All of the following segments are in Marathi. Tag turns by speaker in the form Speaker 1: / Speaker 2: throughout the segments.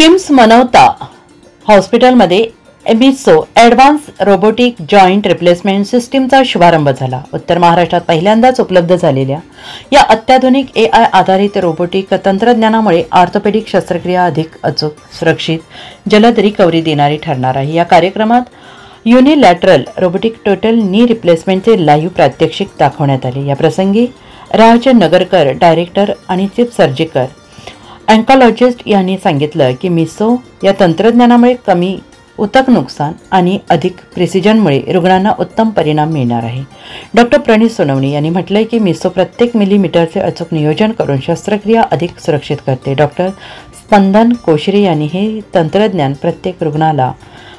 Speaker 1: किम्स मनोता हॉस्पिटलमध्ये एमिसो ॲडव्हान्स रोबोटिक जॉईंट रिप्लेसमेंट सिस्टीमचा शुभारंभ झाला। उत्तर महाराष्ट्रात पहिल्यांदाच उपलब्ध झालेल्या या अत्याधुनिक AI आधारित रोबोटिक तंत्रज्ञानामुळे ऑर्थोपेडिक शस्त्रक्रिया अधिक अचूक, सुरक्षित, जलद रिकव्हरी देणारी ठरणार आहे। या कार्यक्रमात unilateral robotic total knee रिप्लेसमेंटचे live प्रात्यक्षिक दाखवण्यात आले। या प्रसंगी राज नगरकर, डायरेक्टर आणि चीफ सर्जिकल ऑन्कॉलॉजिस्ट यांनी सांगितलं की मिसो या तंत्रज्ञानामुळे कमी उतक नुकसान आणि अधिक प्रिसिजनमुळे रुग्णांना उत्तम परिणाम मिळणार आहे। डॉक्टर प्रणीत सोनवणे यांनी म्हटलंय की मिसो प्रत्येक मिलीमीटरचे अचूक नियोजन करून शस्त्रक्रिया अधिक सुरक्षित करते। डॉक्टर स्पंदन कोशरे यांनी हे तंत्रज्ञान प्रत्येक रुग्णाला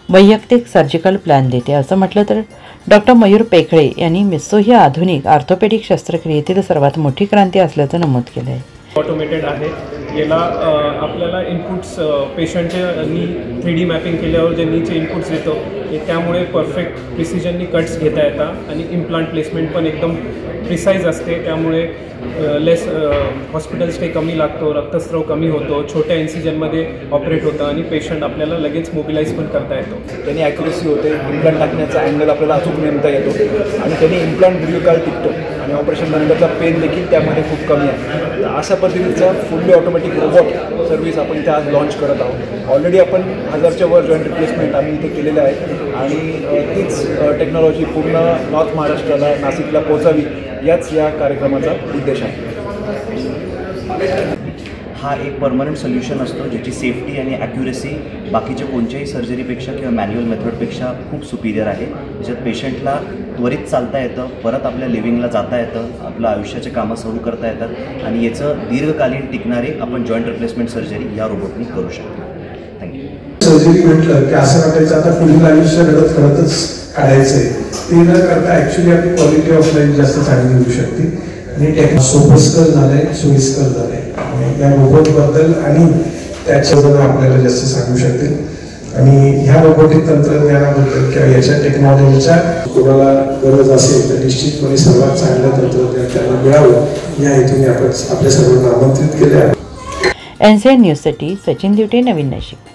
Speaker 1: वैयक्तिक सर्जिकल प्लॅन देते असं म्हटलं तर डॉक्टर मयूर पेखळे यांनी मिसो ही आधुनिक ऑर्थोपेडिक शस्त्रक्रियेतील सर्वात मोठी क्रांती असल्याचं नमूद केलं आहे।
Speaker 2: ऑटोमेटेड आहे। याला आपल्याला इनपुट्स पेशंटचे नी 3D मॅपिंग केल्यावर जे नीचे इनपुट्स येतो त्यामुळे परफेक्ट प्रिसिजननी कट्स घेता येतात आणि इम्प्लांट प्लेसमेंट पण एकदम प्रिसाइज असते। त्यामुळे लेस हॉस्पिटल स्टे कमी लागतो, रक्तस्राव कमी होतो, छोट्या इन्सिजनमध्ये ऑपरेट होतं आणि पेशंट आपल्याला लगेच मोबिलाइज पण करता येतो।
Speaker 3: त्यांनी ॲक्युरेसी होते, इम्प्लांट टाकण्याचा अँगल आपल्याला अचूक नेमता येतो आणि त्यांनी इम्प्लांट दीर्घकाळ टिकतो आणि ऑपरेशन नंतरचा पेन देखील त्यामध्ये खूप कमी आहे। तर अशा पद्धतीचा फुल्ली ऑटोमॅटिक रोबोट सर्व्हिस आपण इथे आज लॉन्च करत आहोत। ऑलरेडी आपण 1000च्या वर जॉईंट रिप्लेसमेंट आम्ही इथे केलेले आहे आणि तीच टेक्नॉलॉजी पूर्ण नॉर्थ महाराष्ट्राला, नाशिकला पोहोचावी याच या कार्यक्रमाचा उद्देश आहे।
Speaker 4: हा एक परमनंट सोल्युशन असतो ज्याची सेफ्टी आणि ॲक्युरेसी बाकीच्या कोणत्याही सर्जरीपेक्षा किंवा मॅन्युअल मेथडपेक्षा खूप सुपिरियर आहे। ज्याच्यात पेशंटला त्वरित चालता येतं, परत आपल्या लिव्हिंगला जाता येतं, आपलं आयुष्याचे कामं सुरू करता येतात आणि याचं दीर्घकालीन टिकणारे आपण जॉईंट रिप्लेसमेंट सर्जरी या रोबोटनी करू शकतो। थँक्यू।
Speaker 5: सर्जरी म्हटलं की असं वाटायचं आता पुढील आयुष्य घडतच काढायचं आहे, ते न करता ॲक्च्युली आपली क्वालिटी ऑफ लाईफ जास्त चांगली होऊ शकते आणि सोपस्कर झालंय, सोयीस्कर झालंय या रोबोटबद्दल आणि त्याच्याबद्दल आपल्याला जास्त सांगू शकतील आणि ह्या रोबोटिक तंत्रज्ञानाबद्दल किंवा याच्या टेक्नॉलॉजीच्या कोणाला गरज असेल तर निश्चितपणे सर्वात चांगलं तंत्रज्ञान त्यांना मिळावं या हेतूने आपण आपल्या सर्वांना आमंत्रित केले आहे।
Speaker 1: NCN न्यूजसाठी सचिन दिवटे, नवीन नाशिक।